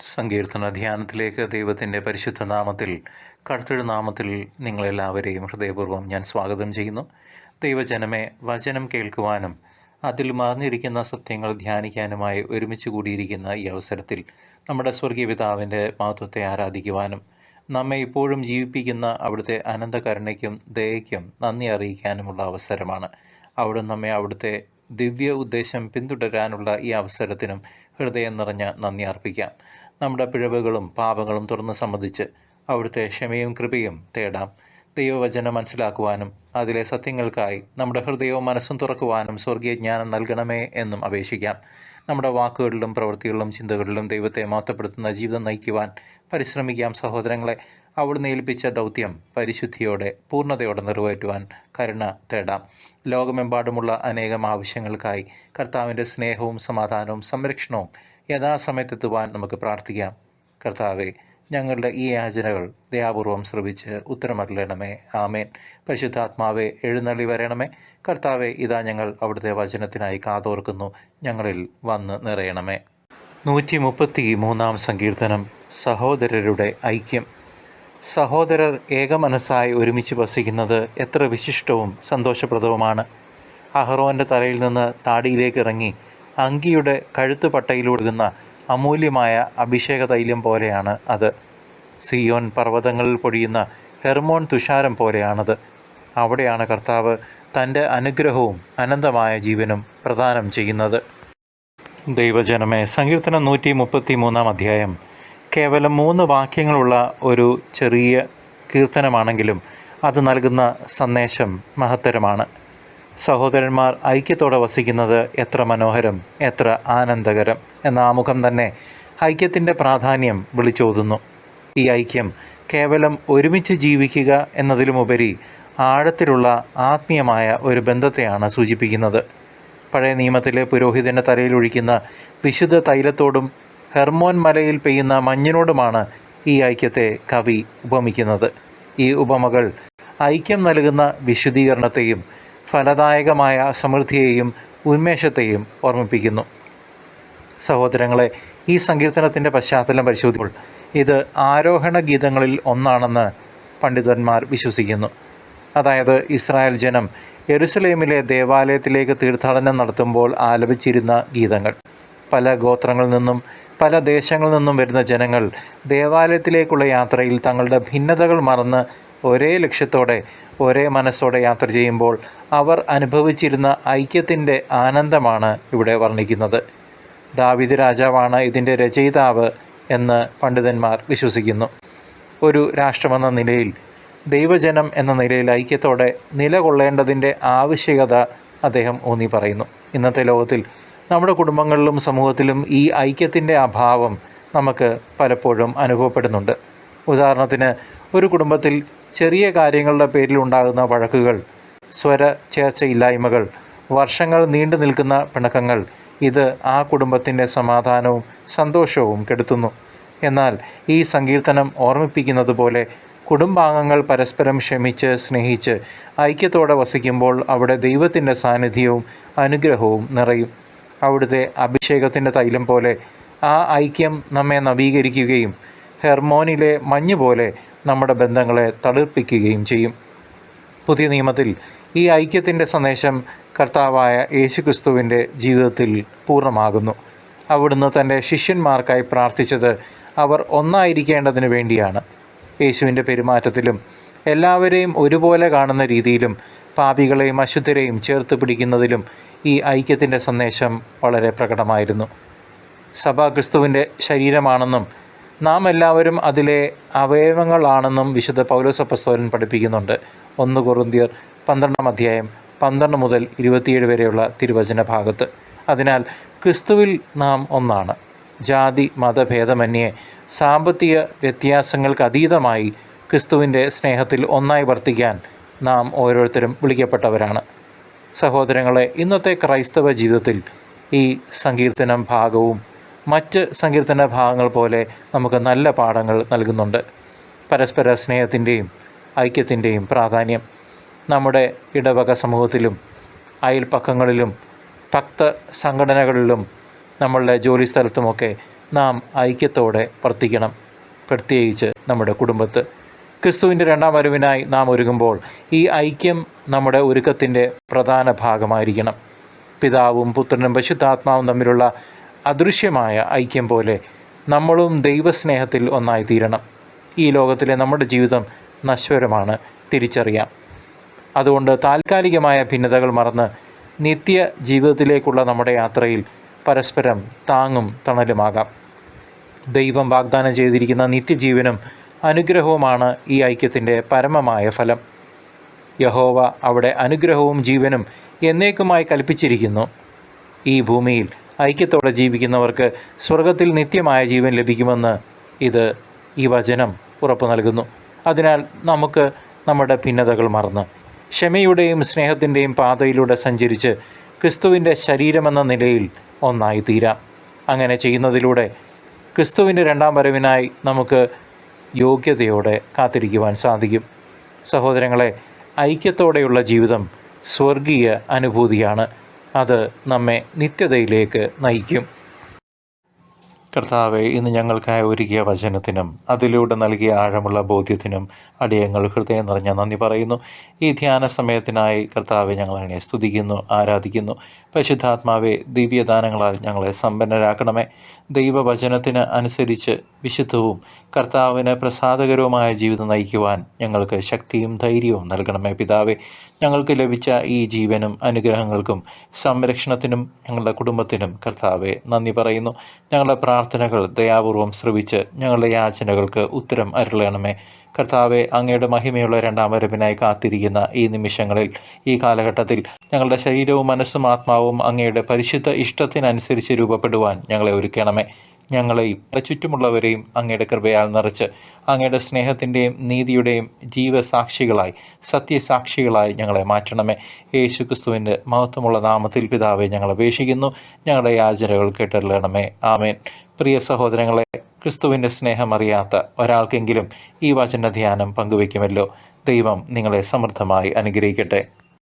സങ്കീർത്തന ധ്യാനത്തിലേക്ക് ദൈവത്തിൻ്റെ പരിശുദ്ധ നാമത്തിൽ കർത്തൃനാമത്തിൽ നിങ്ങളെല്ലാവരെയും ഹൃദയപൂർവ്വം ഞാൻ സ്വാഗതം ചെയ്യുന്നു. ദൈവജനമേ, വചനം കേൾക്കുവാനും അതിൽ മറഞ്ഞിരിക്കുന്ന സത്യങ്ങൾ ധ്യാനിക്കാനുമായി ഒരുമിച്ച് കൂടിയിരിക്കുന്ന ഈ അവസരത്തിൽ നമ്മുടെ സ്വർഗീയ പിതാവിൻ്റെ മഹത്വത്തെ ആരാധിക്കുവാനും നമ്മെ ഇപ്പോഴും ജീവിപ്പിക്കുന്ന അവിടുത്തെ അനന്തകരുണയ്ക്കും ദയയ്ക്കും നന്ദി അറിയിക്കാനുമുള്ള അവസരമാണ്. അവിടുന്ന് നമ്മെ അവിടുത്തെ ദിവ്യ ഉദ്ദേശം പിന്തുടരാനുള്ള ഈ അവസരത്തിനും ഹൃദയം നിറഞ്ഞ നന്ദി അർപ്പിക്കാം. നമ്മുടെ പിഴവുകളും പാപങ്ങളും തുറന്ന് സമ്മതിച്ച് അവിടുത്തെ ക്ഷമയും കൃപയും തേടാം. ദൈവവചനം മനസ്സിലാക്കുവാനും അതിലെ സത്യങ്ങൾക്കായി നമ്മുടെ ഹൃദയവും മനസ്സും തുറക്കുവാനും സ്വർഗീയ ജ്ഞാനം നൽകണമേ എന്നും അപേക്ഷിക്കാം. നമ്മുടെ വാക്കുകളിലും പ്രവൃത്തികളിലും ചിന്തകളിലും ദൈവത്തെ മഹത്വപ്പെടുത്തുന്ന ജീവിതം നയിക്കുവാൻ പരിശ്രമിക്കാം. സഹോദരങ്ങളെ, അവിടുന്ന് ഏൽപ്പിച്ച ദൗത്യം പരിശുദ്ധിയോടെ പൂർണ്ണതയോടെ നിറവേറ്റുവാൻ കരുണ തേടാം. ലോകമെമ്പാടുമുള്ള അനേകം ആവശ്യങ്ങൾക്കായി കർത്താവിൻ്റെ സ്നേഹവും സമാധാനവും സംരക്ഷണവും യഥാസമയത്തെത്തുവാൻ നമുക്ക് പ്രാർത്ഥിക്കാം. കർത്താവെ, ഞങ്ങളുടെ ഈ യാചനകൾ ദയാപൂർവം ശ്രവിച്ച് ഉത്തരമരുളണമേ. ആമേൻ. പരിശുദ്ധാത്മാവെ, എഴുന്നള്ളി വരണമേ. കർത്താവെ, ഇതാ ഞങ്ങൾ അവിടുത്തെ വചനത്തിനായി കാതോർക്കുന്നു. ഞങ്ങളിൽ വന്ന് നിറയണമേ. 133 സങ്കീർത്തനം. സഹോദരരുടെ ഐക്യം. സഹോദരർ ഏകമനസ്സായി ഒരുമിച്ച് വസിക്കുന്നത് എത്ര വിശിഷ്ടവും സന്തോഷപ്രദവുമാണ്. അഹറോൻ്റെ തലയിൽ നിന്ന് താടിയിലേക്ക് ഇറങ്ങി അങ്കിയുടെ കഴുത്തുപട്ടയിലൊഴുകുന്ന അമൂല്യമായ അഭിഷേക തൈലം പോലെയാണ് അത്. സിയോൻ പർവ്വതങ്ങളിൽ പൊഴിയുന്ന ഹെർമോൻ തുഷാരം പോലെയാണത്. അവിടെയാണ് കർത്താവ് തൻ്റെ അനുഗ്രഹവും അനന്തമായ ജീവനും പ്രദാനം ചെയ്യുന്നത്. ദൈവജനമേ, സങ്കീർത്തനം 133 അധ്യായം കേവലം 3 വാക്യങ്ങളുള്ള ഒരു ചെറിയ കീർത്തനമാണെങ്കിലും അത് നൽകുന്ന സന്ദേശം മഹത്തരമാണ്. സഹോദരന്മാർ ഐക്യത്തോടെ വസിക്കുന്നത് എത്ര മനോഹരം, എത്ര ആനന്ദകരം എന്ന ആമുഖം തന്നെ ഐക്യത്തിൻ്റെ പ്രാധാന്യം വിളിച്ചോതുന്നു. ഈ ഐക്യം കേവലം ഒരുമിച്ച് ജീവിക്കുക എന്നതിലുമുപരി ആഴത്തിലുള്ള ആത്മീയമായ ഒരു ബന്ധത്തെയാണ് സൂചിപ്പിക്കുന്നത്. പഴയ നിയമത്തിലെ പുരോഹിതൻ്റെ തലയിലൊഴിക്കുന്ന വിശുദ്ധ തൈലത്തോടും ഹെർമോൻ മലയിൽ പെയ്യുന്ന മഞ്ഞിനോടുമാണ് ഈ ഐക്യത്തെ കവി ഉപമിക്കുന്നത്. ഈ ഉപമകൾ ഐക്യം നൽകുന്ന വിശുദ്ധീകരണത്തെയും ഫലദായകമായ സമൃദ്ധിയെയും ഉന്മേഷത്തെയും ഓർമ്മിപ്പിക്കുന്നു. സഹോദരങ്ങളെ, ഈ സങ്കീർത്തനത്തിൻ്റെ പശ്ചാത്തലം പരിശോധിക്കുമ്പോൾ ഇത് ആരോഹണ ഗീതങ്ങളിൽ ഒന്നാണെന്ന് പണ്ഡിതന്മാർ വിശ്വസിക്കുന്നു. അതായത്, ഇസ്രായേൽ ജനം യെരുശലേമിലെ ദേവാലയത്തിലേക്ക് തീർത്ഥാടനം നടത്തുമ്പോൾ ആലപിച്ചിരുന്ന ഗീതങ്ങൾ. പല ഗോത്രങ്ങളിൽ നിന്നും പല ദേശങ്ങളിൽ നിന്നും വരുന്ന ജനങ്ങൾ ദേവാലയത്തിലേക്കുള്ള യാത്രയിൽ തങ്ങളുടെ ഭിന്നതകൾ മറന്ന് ഒരേ ലക്ഷ്യത്തോടെ ഒരേ മനസ്സോടെ യാത്ര ചെയ്യുമ്പോൾ അവർ അനുഭവിച്ചിരുന്ന ഐക്യത്തിൻ്റെ ആനന്ദമാണ് ഇവിടെ വർണ്ണിക്കുന്നത്. ദാവീദ് രാജാവാണ് ഇതിൻ്റെ രചയിതാവ് എന്ന് പണ്ഡിതന്മാർ വിശ്വസിക്കുന്നു. ഒരു രാഷ്ട്രമെന്ന നിലയിൽ, ദൈവജനം എന്ന നിലയിൽ ഐക്യത്തോടെ നിലകൊള്ളേണ്ടതിൻ്റെ ആവശ്യകത അദ്ദേഹം ഊന്നി പറയുന്നു. ഇന്നത്തെ ലോകത്തിൽ നമ്മുടെ കുടുംബങ്ങളിലും സമൂഹത്തിലും ഈ ഐക്യത്തിൻ്റെ അഭാവം നമുക്ക് പലപ്പോഴും അനുഭവപ്പെടുന്നുണ്ട്. ഉദാഹരണത്തിന്, ഒരു കുടുംബത്തിൽ ചെറിയ കാര്യങ്ങളുടെ പേരിൽ ഉണ്ടാകുന്ന വഴക്കുകൾ, സ്വര ചേർച്ചയില്ലായ്മകൾ, വർഷങ്ങൾ നീണ്ടു നിൽക്കുന്ന പിണക്കങ്ങൾ, ഇത് ആ കുടുംബത്തിൻ്റെ സമാധാനവും സന്തോഷവും കെടുത്തുന്നു. എന്നാൽ ഈ സങ്കീർത്തനം ഓർമ്മിപ്പിക്കുന്നത് പോലെ കുടുംബാംഗങ്ങൾ പരസ്പരം ക്ഷമിച്ച് സ്നേഹിച്ച് ഐക്യത്തോടെ വസിക്കുമ്പോൾ അവിടെ ദൈവത്തിൻ്റെ സാന്നിധ്യവും അനുഗ്രഹവും നിറയും. അവിടുത്തെ അഭിഷേകത്തിൻ്റെ തൈലം പോലെ ആ ഐക്യം നമ്മെ നവീകരിക്കുകയും ഹെർമോനിലെ മഞ്ഞ് പോലെ നമ്മുടെ ബന്ധങ്ങളെ തളിർപ്പിക്കുകയും ചെയ്യും. പുതിയ നിയമത്തിൽ ഈ ഐക്യത്തിൻ്റെ സന്ദേശം കർത്താവായ യേശുക്രിസ്തുവിൻ്റെ ജീവിതത്തിൽ പൂർണ്ണമാകുന്നു. അവിടുന്ന് തൻ്റെ ശിഷ്യന്മാർക്കായി പ്രാർത്ഥിച്ചത് അവർ ഒന്നായിരിക്കേണ്ടതിന് വേണ്ടിയാണ്. യേശുവിൻ്റെ പെരുമാറ്റത്തിലും എല്ലാവരെയും ഒരുപോലെ കാണുന്ന രീതിയിലും പാപികളെയും അശുദ്ധരെയും ചേർത്ത് പിടിക്കുന്നതിലും ഈ ഐക്യത്തിൻ്റെ സന്ദേശം വളരെ പ്രകടമായിരുന്നു. സഭ ക്രിസ്തുവിൻ്റെ ശരീരമാണെന്നും നാം എല്ലാവരും അതിലെ അവയവങ്ങളാണെന്നും വിശുദ്ധ പൗലോസ് അപ്പോസ്തലൻ പഠിപ്പിക്കുന്നുണ്ട്. 1 കൊറിന്ത്യർ 12 അധ്യായം 12 മുതൽ 27 വരെയുള്ള തിരുവചന ഭാഗത്ത്. അതിനാൽ ക്രിസ്തുവിൽ നാം ഒന്നാണ്. ജാതി മതഭേദമന്യേ സാമ്പത്തിക വ്യത്യാസങ്ങൾക്ക് അതീതമായി ക്രിസ്തുവിൻ്റെ സ്നേഹത്തിൽ ഒന്നായി വർത്തിക്കാൻ നാം ഓരോരുത്തരും വിളിക്കപ്പെട്ടവരാണ്. സഹോദരങ്ങളെ, ഇന്നത്തെ ക്രൈസ്തവ ജീവിതത്തിൽ ഈ സങ്കീർത്തനം ഭാഗവും മറ്റ് സങ്കീർത്തന ഭാഗങ്ങൾ പോലെ നമുക്ക് നല്ല പാഠങ്ങൾ നൽകുന്നുണ്ട്. പരസ്പര സ്നേഹത്തിൻ്റെയും ഐക്യത്തിൻ്റെയും പ്രാധാന്യം നമ്മുടെ ഇടവക സമൂഹത്തിലും അയൽപ്പക്കങ്ങളിലും ഭക്ത സംഘടനകളിലും നമ്മളുടെ ജോലിസ്ഥലത്തുമൊക്കെ നാം ഐക്യത്തോടെ വർത്തിക്കണം. പ്രത്യേകിച്ച് നമ്മുടെ കുടുംബത്ത് ക്രിസ്തുവിൻ്റെ രണ്ടാം വരവിനായി നാം ഒരുങ്ങുമ്പോൾ ഈ ഐക്യം നമ്മുടെ ഒരുക്കത്തിൻ്റെ പ്രധാന ഭാഗമായിരിക്കണം. പിതാവും പുത്രനും പരിശുദ്ധാത്മാവും തമ്മിലുള്ള അദൃശ്യമായ ഐക്യം പോലെ നമ്മളും ദൈവസ്നേഹത്തിൽ ഒന്നായി തീരണം. ഈ ലോകത്തിലെ നമ്മുടെ ജീവിതം നശ്വരമാണ്, തിരിച്ചറിയാം. അതുകൊണ്ട് താൽക്കാലികമായ ഭിന്നതകൾ മറന്ന് നിത്യ ജീവിതത്തിലേക്കുള്ള നമ്മുടെ യാത്രയിൽ പരസ്പരം താങ്ങും തണലുമാകാം. ദൈവം വാഗ്ദാനം ചെയ്തിരിക്കുന്ന നിത്യജീവനും അനുഗ്രഹവുമാണ് ഈ ഐക്യത്തിൻ്റെ പരമമായ ഫലം. യഹോവ അവിടെ അനുഗ്രഹവും ജീവനും എന്നേക്കുമായി കൽപ്പിച്ചിരിക്കുന്നു. ഈ ഭൂമിയിൽ ഐക്യത്തോടെ ജീവിക്കുന്നവർക്ക് സ്വർഗത്തിൽ നിത്യമായ ജീവൻ ലഭിക്കുമെന്ന് ഈ വചനം ഉറപ്പു നൽകുന്നു. അതിനാൽ നമുക്ക് നമ്മുടെ ഭിന്നതകൾ മറന്ന് ക്ഷമയുടെയും സ്നേഹത്തിൻ്റെയും പാതയിലൂടെ സഞ്ചരിച്ച് ക്രിസ്തുവിൻ്റെ ശരീരമെന്ന നിലയിൽ ഒന്നായി തീരാം. അങ്ങനെ ചെയ്യുന്നതിലൂടെ ക്രിസ്തുവിൻ്റെ രണ്ടാം വരവിനായി നമുക്ക് യോഗ്യതയോടെ കാത്തിരിക്കുവാൻ സാധിക്കും. സഹോദരങ്ങളെ, ഐക്യത്തോടെയുള്ള ജീവിതം സ്വർഗീയ അനുഭൂതിയാണ്. അത് നമ്മെ നിത്യതയിലേക്ക് നയിക്കും. കർത്താവെ, ഇന്ന് ഞങ്ങൾക്കായി ഒരുക്കിയ വചനത്തിനും അതിലൂടെ നൽകിയ ആഴമുള്ള ബോധ്യത്തിനും അടിയങ്ങൾ ഹൃദയം നിറഞ്ഞ നന്ദി പറയുന്നു. ഈ ധ്യാന സമയത്തിനായി കർത്താവെ ഞങ്ങൾ അങ്ങനെ സ്തുതിക്കുന്നു, ആരാധിക്കുന്നു. പരിശുദ്ധാത്മാവെ, ദിവ്യദാനങ്ങളാൽ ഞങ്ങളെ സമ്പന്നരാക്കണമേ. ദൈവവചനത്തിന് അനുസരിച്ച് വിശുദ്ധവും കർത്താവിന് പ്രസാദകരവുമായ ജീവിതം നയിക്കുവാൻ ഞങ്ങൾക്ക് ശക്തിയും ധൈര്യവും നൽകണമേ. പിതാവെ, ഞങ്ങൾക്ക് ലഭിച്ച ഈ ജീവനും അനുഗ്രഹങ്ങൾക്കും സംരക്ഷണത്തിനും ഞങ്ങളുടെ കുടുംബത്തിനും കർത്താവെ നന്ദി പറയുന്നു. ഞങ്ങളുടെ പ്രാർത്ഥനകൾ ദയാപൂർവം ശ്രവിച്ച് ഞങ്ങളുടെ യാചനകൾക്ക് ഉത്തരം അരുളണമേ. കർത്താവെ, അങ്ങയുടെ മഹിമയുള്ള രണ്ടാം വരവിനായി കാത്തിരിക്കുന്ന ഈ നിമിഷങ്ങളിൽ, ഈ കാലഘട്ടത്തിൽ ഞങ്ങളുടെ ശരീരവും മനസ്സും ആത്മാവും അങ്ങയുടെ പരിശുദ്ധ ഇഷ്ടത്തിനനുസരിച്ച് രൂപപ്പെടുവാൻ ഞങ്ങളെ ഒരുക്കണമേ. ഞങ്ങളെയും ചുറ്റുമുള്ളവരെയും അങ്ങയുടെ കൃപയാൽ നിറച്ച് അങ്ങയുടെ സ്നേഹത്തിൻ്റെയും നീതിയുടെയും ജീവസാക്ഷികളായി, സത്യസാക്ഷികളായി ഞങ്ങളെ മാറ്റണമേ. യേശു ക്രിസ്തുവിൻ്റെ മഹത്വമുള്ള നാമത്തിൽ പിതാവെ ഞങ്ങൾ അപേക്ഷിക്കുന്നു. ഞങ്ങളുടെ യാചനകൾ കേട്ടറിയണമേ. ആമേൻ. പ്രിയ സഹോദരങ്ങളെ, ക്രിസ്തുവിൻ്റെ സ്നേഹം അറിയാത്ത ഒരാൾക്കെങ്കിലും ഈ വചന ധ്യാനം പങ്കുവയ്ക്കുമല്ലോ. ദൈവം നിങ്ങളെ സമൃദ്ധമായി അനുഗ്രഹിക്കട്ടെ.